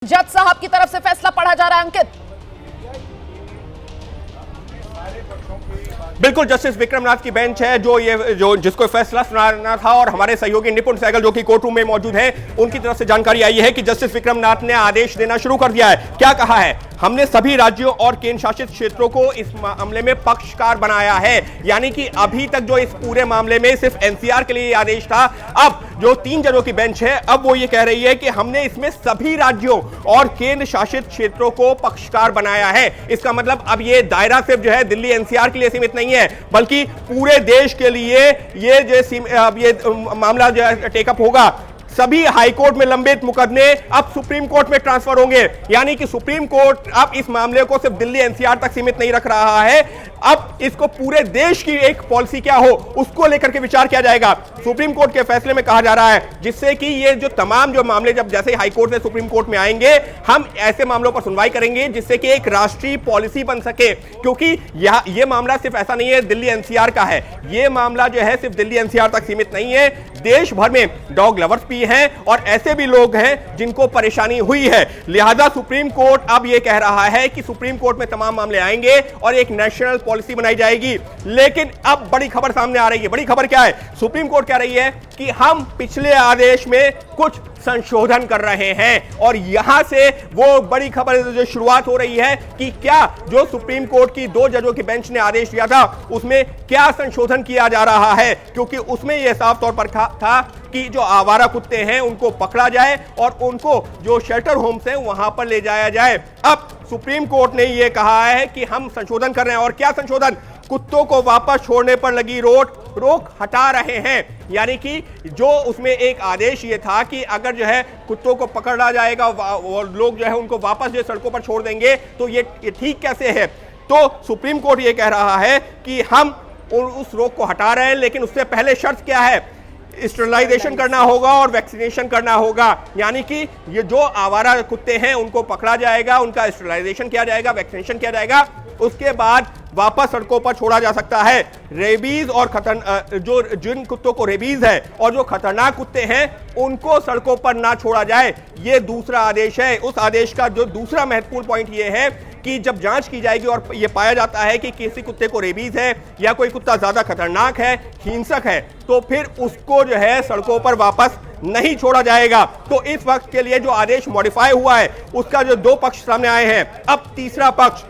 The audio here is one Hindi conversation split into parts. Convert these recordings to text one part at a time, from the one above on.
जज साहब की तरफ से फैसला पढ़ा जा रहा है। अंकित, बिल्कुल, जस्टिस विक्रमनाथ की बेंच है जो जिसको फैसला सुनाना था, और हमारे सहयोगी निपुण सहगल जो कि कोर्ट रूम में मौजूद है, उनकी तरफ से जानकारी आई है कि जस्टिस विक्रमनाथ ने आदेश देना शुरू कर दिया है। क्या कहा है? हमने सभी राज्यों और केंद्र शासित क्षेत्रों को इस मामले में पक्षकार बनाया है। यानी कि अभी तक जो इस पूरे मामले में सिर्फ एनसीआर के लिए आदेश था, अब जो 3 जजों की बेंच है, अब वो ये कह रही है कि हमने इसमें सभी राज्यों और केंद्र शासित क्षेत्रों को पक्षकार बनाया है। इसका मतलब अब ये दायरा सिर्फ जो है दिल्ली एनसीआर के लिए सीमित नहीं है, बल्कि पूरे देश के लिए ये मामला जो है टेकअप होगा। सभी हाईकोर्ट में लंबित मुकदमे अब सुप्रीम कोर्ट में ट्रांसफर होंगे। यानी कि सुप्रीम कोर्ट अब इस मामले को सिर्फ दिल्ली एनसीआर तक सीमित नहीं रख रहा है, अब इसको पूरे देश की एक पॉलिसी क्या हो उसको लेकर के विचार किया जाएगा। सुप्रीम कोर्ट के फैसले में कहा जा रहा है, जिससे कि ये जो तमाम जो मामले जब जैसे हाईकोर्ट से सुप्रीम कोर्ट में आएंगे, हम ऐसे मामलों पर सुनवाई करेंगे जिससे कि एक राष्ट्रीय पॉलिसी बन सके। क्योंकि ये मामला सिर्फ ऐसा नहीं है दिल्ली एनसीआर का है, ये मामला जो है सिर्फ दिल्ली एनसीआर तक सीमित नहीं है। देश भर में डॉग लवर्स भी हैं और ऐसे भी लोग हैं जिनको परेशानी हुई है। लिहाजा सुप्रीम कोर्ट अब ये कह रहा है कि सुप्रीम कोर्ट में तमाम मामले आएंगे और एक नेशनल पॉलिसी बनाई जाएगी। लेकिन अब बड़ी खबर सामने आ रही है। बड़ी खबर क्या है? सुप्रीम कोर्ट कह रही है कि हम पिछले आदेश में कुछ संशोधन कर रहे हैं, और यहां से वो बड़ी खबर जो शुरुआत हो रही है कि क्या जो सुप्रीम कोर्ट की 2 जजों की बेंच ने आदेश दिया था उसमें क्या संशोधन किया जा रहा है। क्योंकि उसमें यह साफ तौर पर था कि जो आवारा कुत्ते हैं उनको पकड़ा जाए और उनको जो शेल्टर होम्स हैं वहां पर ले जाया जाए। अब सुप्रीम कोर्ट ने यह कहा है कि हम संशोधन कर रहे हैं। और क्या संशोधन? कुत्तों को वापस छोड़ने पर लगी रोक हटा रहे हैं। यानी कि जो उसमें एक आदेश ये था कि अगर जो है कुत्तों को पकड़ा जाएगा और लोग जो है उनको वापस जो सड़कों पर छोड़ देंगे, तो ये ठीक कैसे है? तो सुप्रीम कोर्ट ये कह रहा है कि हम उस रोक को हटा रहे हैं, लेकिन उससे पहले शर्त क्या है? स्टेरिलाइजेशन करना होगा और वैक्सीनेशन करना होगा। यानी कि ये जो आवारा कुत्ते हैं उनको पकड़ा जाएगा, उनका स्टेरिलाइजेशन किया जाएगा, वैक्सीनेशन किया जाएगा, उसके बाद वापस सड़कों पर छोड़ा जा सकता है। रेबीज और जिन कुत्तों को रेबीज है और जो खतरनाक कुत्ते हैं उनको सड़कों पर ना छोड़ा जाए, ये दूसरा आदेश है। उस आदेश का जो दूसरा महत्वपूर्ण पॉइंट ये है कि जब जांच की जाएगी और ये पाया जाता है कि किसी कुत्ते को रेबीज है या कोई कुत्ता ज्यादा खतरनाक है, हिंसक है, तो फिर उसको जो है सड़कों पर वापस नहीं छोड़ा जाएगा। तो इस वक्त के लिए जो आदेश मॉडिफाई हुआ है उसका जो 2 पक्ष सामने आए हैं, अब तीसरा पक्ष,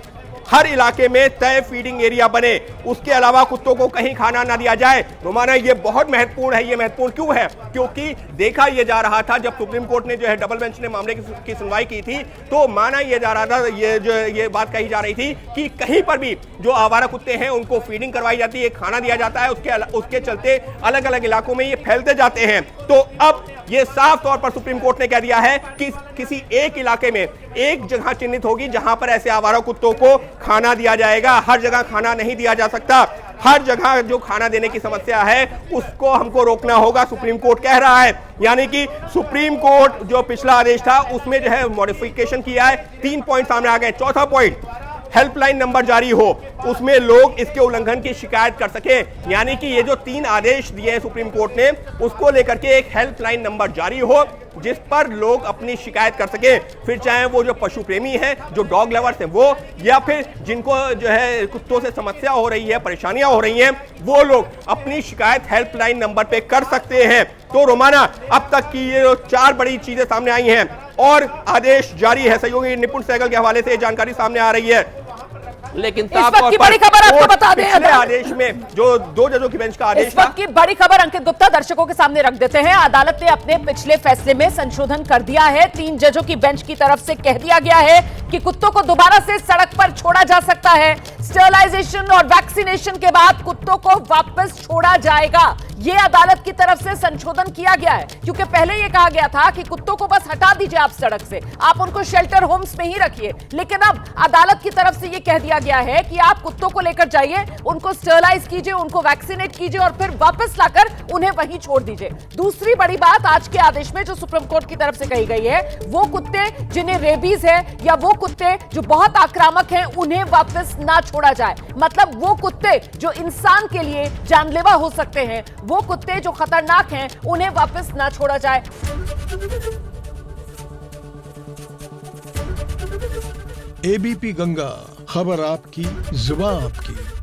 हर इलाके में तय फीडिंग एरिया बने, उसके अलावा कुत्तों को कहीं खाना ना दिया जाए। तो माना ये बहुत महत्वपूर्ण है। ये महत्वपूर्ण क्यों है? क्योंकि देखा यह जा रहा था, जब सुप्रीम कोर्ट ने जो है डबल बेंच ने मामले की सुनवाई की थी, तो माना यह जा रहा था, ये बात कही जा रही थी कि कहीं पर भी जो आवारा कुत्ते हैं उनको फीडिंग करवाई जाती है, खाना दिया जाता है, उसके चलते अलग अलग इलाकों में ये फैलते जाते हैं। तो अब ये साफ तौर पर सुप्रीम कोर्ट ने कह दिया है कि किसी एक इलाके में एक जगह चिन्हित होगी जहां पर ऐसे आवारा कुत्तों को खाना दिया जाएगा। हर जगह खाना नहीं दिया जा सकता। हर जगह जो खाना देने की समस्या है उसको हमको रोकना होगा, सुप्रीम कोर्ट कह रहा है। यानी कि सुप्रीम कोर्ट जो पिछला आदेश था उसमें जो है मॉडिफिकेशन किया है। 3 पॉइंट सामने आ गए। चौथा पॉइंट, हेल्पलाइन नंबर जारी हो, उसमें लोग इसके उल्लंघन की शिकायत कर सके। यानी कि ये जो 3 आदेश दिए हैं सुप्रीम कोर्ट ने, उसको लेकर के एक हेल्पलाइन नंबर जारी हो जिस पर लोग अपनी शिकायत कर सके। फिर चाहे वो जो पशु प्रेमी हैं, जो डॉग लवर्स हैं वो, या फिर जिनको जो है कुत्तों से समस्या हो रही है, परेशानियां हो रही हैं, वो लोग अपनी शिकायत हेल्पलाइन नंबर पे कर सकते हैं। तो रोमाना, अब तक की ये 4 बड़ी चीजें सामने आई हैं और आदेश जारी है। सहयोगी निपुण सहगल के हवाले से जानकारी सामने आ रही है। लेकिन साफ तौर पर बड़ी खबर आपको बता दें, आदेश में जो 2 जजों की बेंच का आदेश इस वक्त की बड़ी खबर अंकित गुप्ता दर्शकों के सामने रख देते हैं। अदालत ने अपने पिछले फैसले में संशोधन कर दिया है। 3 जजों की बेंच की तरफ से कह दिया गया है कि कुत्तों को दोबारा से सड़क पर छोड़ा जा सकता है। स्टेरिलाइजेशन और वैक्सीनेशन के बाद कुत्तों को वापस छोड़ा जाएगा। ये अदालत की तरफ से संशोधन किया गया है, क्योंकि पहले ये कहा गया था कि कुत्तों को बस हटा दीजिए आप सड़क से, आप उनको शेल्टर होम्स में ही रखिए। लेकिन अब अदालत की तरफ से ये कह दिया गया है कि आप कुत्तों को लेकर जाइए, उनको स्टेरिलाइज कीजिए, उनको वैक्सीनेट कीजिए और फिर वापस लाकर उन्हें वहीं छोड़ दीजिए। दूसरी बड़ी बात आज के आदेश में जो सुप्रीम कोर्ट की तरफ से कही गई है, वो कुत्ते जिन्हें रेबीज है या वो कुत्ते जो बहुत आक्रामक हैं उन्हें वापस ना छोड़ा जाए। मतलब वो कुत्ते जो इंसान के लिए जानलेवा हो सकते हैं, वो कुत्ते जो खतरनाक हैं, उन्हें वापस ना छोड़ा जाए। एबीपी गंगा, खबर आपकी, जुबान आपकी।